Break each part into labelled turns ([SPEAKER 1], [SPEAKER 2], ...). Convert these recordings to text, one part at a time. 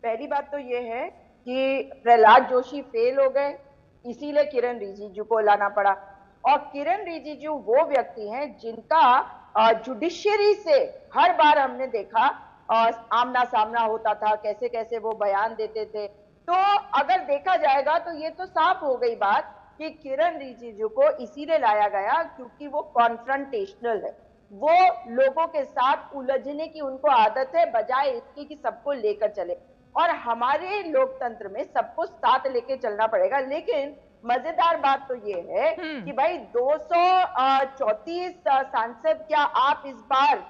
[SPEAKER 1] पहली बात तो ये है कि प्रहलाद जोशी फेल हो गए, इसीलिए किरण रिजिजू को लाना पड़ा। और किरण रिजिजू वो व्यक्ति हैं जिनका जुडिशियरी से हर बार हमने देखा आमना सामना होता था, कैसे कैसे वो बयान देते थे। तो अगर देखा जाएगा तो ये तो साफ हो गई बात कि किरण रिजिजू को इसीलिए लाया गया क्योंकि वो कॉन्फ्रंटेशनल है। वो लोगों के साथ उलझने की उनको आदत है, बजाय इसकी कि सबको लेकर चले। और हमारे लोकतंत्र में सबको साथ लेके चलना पड़ेगा। लेकिन मजेदार बात तो ये है कि भाई 234 सांसद क्या आप इस बार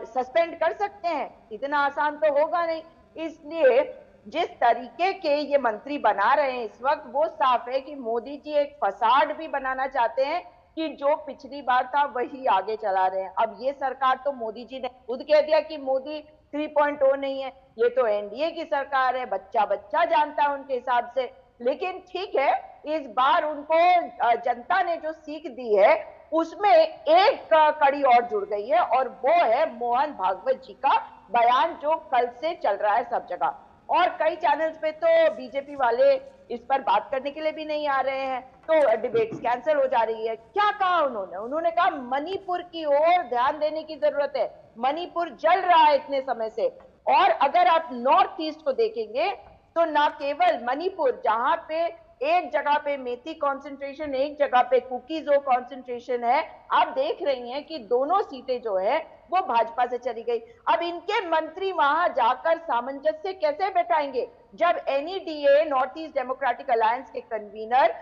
[SPEAKER 1] सस्पेंड कर सकते हैं? इतना आसान तो होगा नहीं। इसलिए जिस तरीके के ये मंत्री बना रहे हैं इस वक्त, वो साफ है कि मोदी जी एक फसाड भी बनाना चाहते हैं कि जो पिछली बार था वही आगे चला रहे हैं। अब ये सरकार तो मोदी जी ने खुद कह दिया कि मोदी 3.0 नहीं है, ये तो एनडीए की सरकार है, बच्चा बच्चा जानता है उनके हिसाब से। लेकिन ठीक है, इस बार उनको जनता ने जो सीख दी है उसमें एक कड़ी और जुड़ गई है, और वो है मोहन भागवत जी का बयान जो कल से चल रहा है सब जगह। और कई चैनल्स पे तो बीजेपी वाले इस पर बात करने के लिए भी नहीं आ रहे हैं, तो डिबेट्स कैंसिल हो जा रही है। क्या कहा उन्होंने कहा मणिपुर की ओर ध्यान देने की जरूरत है। मणिपुर जल रहा है इतने समय से। और अगर आप नॉर्थ ईस्ट को देखेंगे तो ना केवल मणिपुर, जहां पे एक जगह पे मेथी कॉन्सेंट्रेशन, एक जगह पे कुकीजो कॉन्सेंट्रेशन है, आप देख रही हैं कि दोनों सीटें जो है वो भाजपा से चली गई। अब इनके मंत्री वहां जाकर सामंजस्य कैसे बैठाएंगे जब एनईडीए, नॉर्थ ईस्ट डेमोक्रेटिक अलायंस के कन्वीनर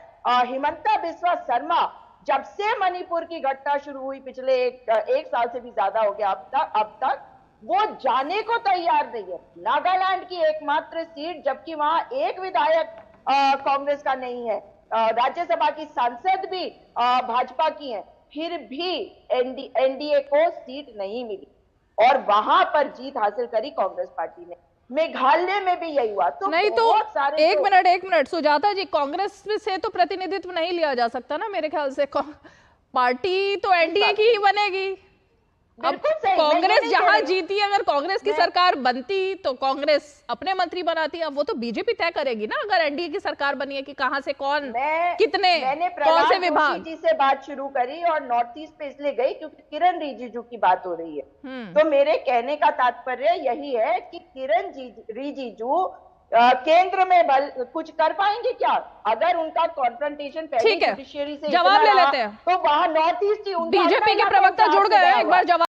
[SPEAKER 1] हिमंता बिस्वा शर्मा, जब से मणिपुर की घटना शुरू हुई पिछले एक साल से भी ज्यादा हो गया अब तक वो जाने को तैयार नहीं है। नागालैंड की एकमात्र सीट, जबकि वहां एक विधायक कांग्रेस का नहीं है, राज्यसभा की सांसद भी भाजपा की है, फिर भी एनडीए को सीट नहीं मिली और वहां पर जीत हासिल करी कांग्रेस पार्टी ने। मेघालय में भी यही हुआ। तो
[SPEAKER 2] नहीं, तो
[SPEAKER 1] बहुत सारे
[SPEAKER 2] एक मिनट सुजाता जी, कांग्रेस से तो प्रतिनिधित्व नहीं लिया जा सकता ना मेरे ख्याल से। पार्टी तो एनडीए की ही बनेगी। अब कांग्रेस जहां जीती, अगर कांग्रेस की सरकार बनती तो कांग्रेस अपने मंत्री बनाती। अब वो तो बीजेपी तय करेगी ना, अगर एनडीए की सरकार बनी है, कि कहां से कौन, कितने, कौन से विभाग।
[SPEAKER 1] जी से बात शुरू करी और नॉर्थ ईस्ट पे इसलिए गई क्योंकि किरण रिजिजू की बात हो रही है। तो मेरे कहने का तात्पर्य यही है कि किरण रिजिजू केंद्र में कुछ कर पाएंगे क्या? अगर उनका कॉन्फ्रंटेशन पहले जुडिशियरी से
[SPEAKER 2] जवाब ले लेते हैं
[SPEAKER 1] तो वहां नॉर्थ ईस्ट
[SPEAKER 2] बीजेपी के प्रवक्ता जुड़ गए, एक बार जवाब